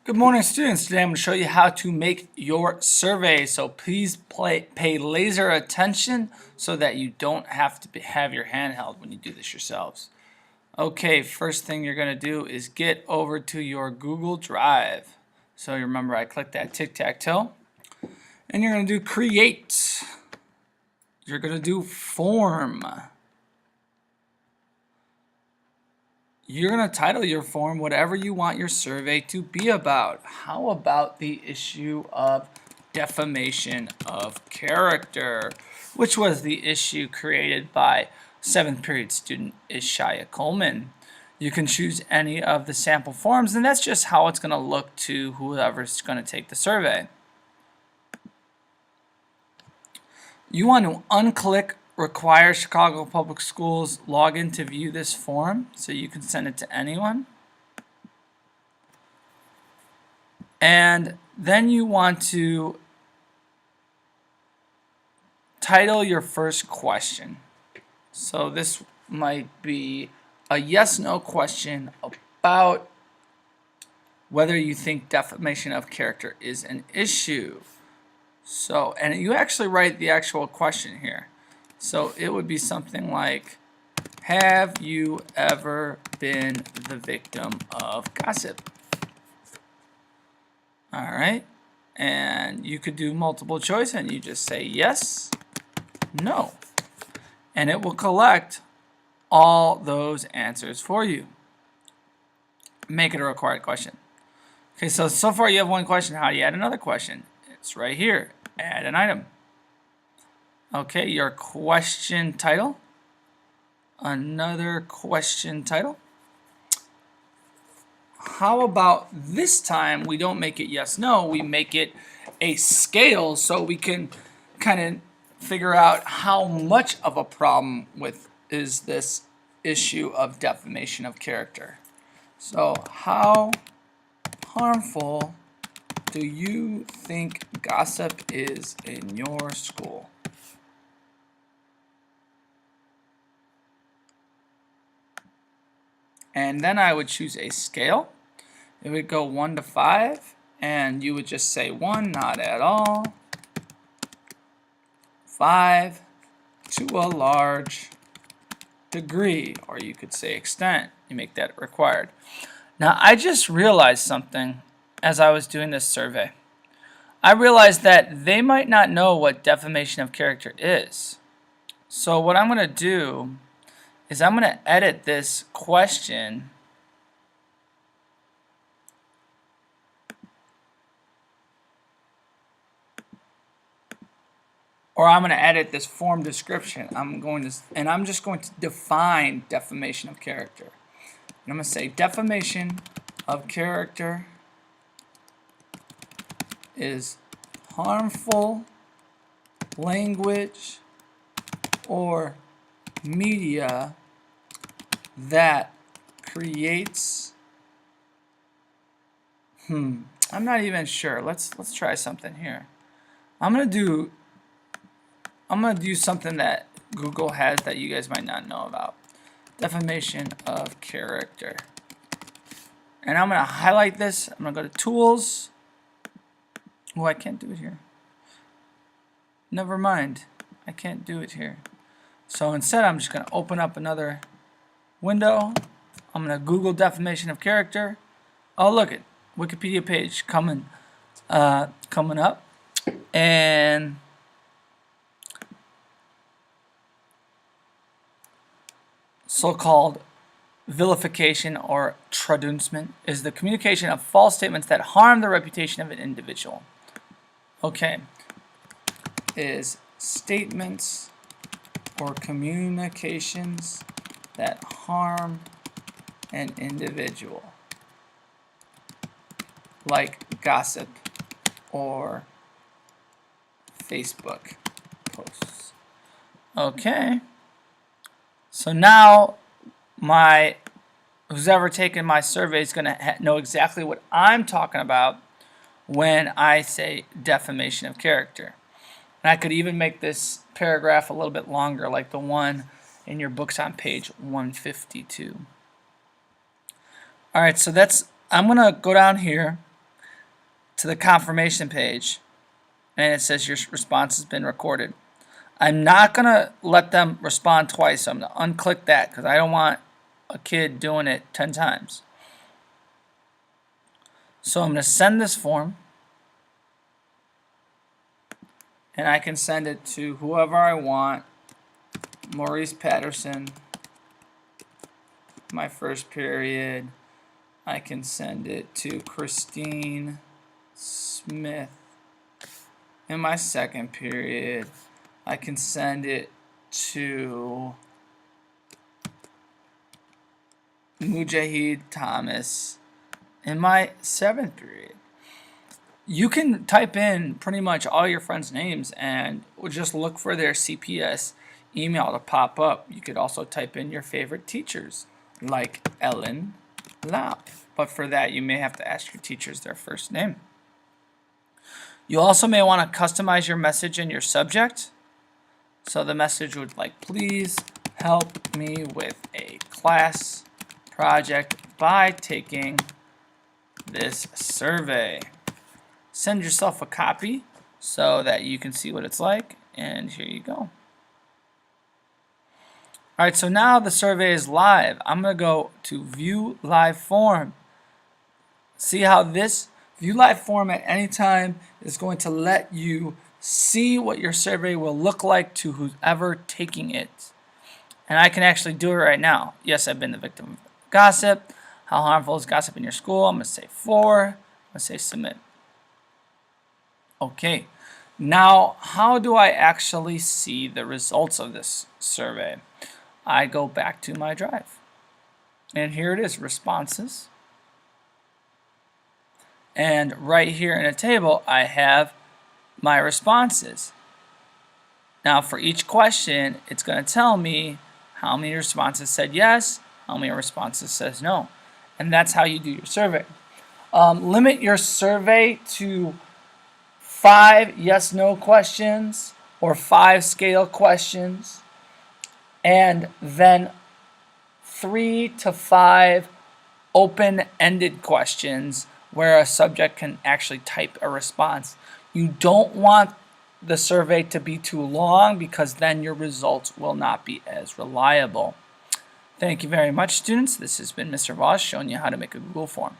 Good morning, students. Today I'm going to show you how to make your survey. So please pay laser attention so that you don't have to have your hand held when you do this yourselves. Okay, first thing you're going to do is get over to your Google Drive. So you remember I clicked that tic-tac-toe. And you're going to do create. You're going to do form. You're going to title your form whatever you want your survey to be about. How about the issue of defamation of character, which was the issue created by 7th period student Ishaya Coleman. You can choose any of the sample forms, and that's just how it's going to look to whoever's going to take the survey. You want to unclick Require Chicago Public Schools login to view this form so you can send it to anyone. And then you want to title your first question. So this might be a yes/no question about whether you think defamation of character is an issue. So, and you actually write the actual question here. So it would be something like, have you ever been the victim of gossip? All right. And you could do multiple choice and you just say yes, no. And it will collect all those answers for you. Make it a required question. Okay, so far you have one question. How do you add another question? It's right here. Add an item. Okay, your question title. Another question title. How about this time we don't make it yes, no, we make it a scale so we can kind of figure out how much of a problem is this issue of defamation of character. So how harmful do you think gossip is in your school? And then I would choose a scale. It would go 1 to 5, and you would just say 1, not at all. 5, to a large degree, or you could say extent. You make that required. Now, I just realized something as I was doing this survey. I realized that they might not know what defamation of character is. So what I'm going to do is I'm going to edit this question or I'm going to edit this form description. I'm just going to define defamation of character. And I'm going to say defamation of character is harmful language or media that creates I'm not even sure. Let's try something here. I'm gonna do something that Google has that you guys might not know about. Defamation of character. And I'm gonna highlight this. I'm gonna go to tools. Oh, I can't do it here. Never mind. I can't do it here. So instead, I'm just going to open up another window. I'm going to Google defamation of character. Oh, look at Wikipedia page coming up, and so-called vilification or traducement is the communication of false statements that harm the reputation of an individual. Okay, is statements or communications that harm an individual, like gossip or Facebook posts. Okay, so now who's ever taken my survey is going to know exactly what I'm talking about when I say defamation of character. And I could even make this paragraph a little bit longer, like the one in your books on page 152. All right, so I'm going to go down here to the confirmation page, and it says your response has been recorded. I'm not going to let them respond twice, so I'm going to unclick that because I don't want a kid doing it 10 times. So I'm going to send this form, and I can send it to whoever I want. Maurice Patterson, my first period. I can send it to Christine Smith in my second period. I can send it to Mujahid Thomas in my seventh period. You can type in pretty much all your friends' names and just look for their CPS email to pop up. You could also type in your favorite teachers, like Ellen Lau. But for that, you may have to ask your teachers their first name. You also may want to customize your message and your subject. So the message would like, please help me with a class project by taking this survey. Send yourself a copy so that you can see what it's like, and here you go. Alright, so now the survey is live. I'm going to go to View Live Form. See how this View Live Form at any time is going to let you see what your survey will look like to whoever taking it. And I can actually do it right now. Yes, I've been the victim of gossip. How harmful is gossip in your school? I'm going to say 4. I'm going to say submit. Okay. Now, how do I actually see the results of this survey? I go back to my drive. And here it is, responses. And right here in a table, I have my responses. Now, for each question, it's going to tell me how many responses said yes, how many responses says no. And that's how you do your survey. Limit your survey to 5 yes-no questions or 5 scale questions, and then 3 to 5 open-ended questions where a subject can actually type a response. You don't want the survey to be too long because then your results will not be as reliable. Thank you very much, students. This has been Mr. Voss showing you how to make a Google form.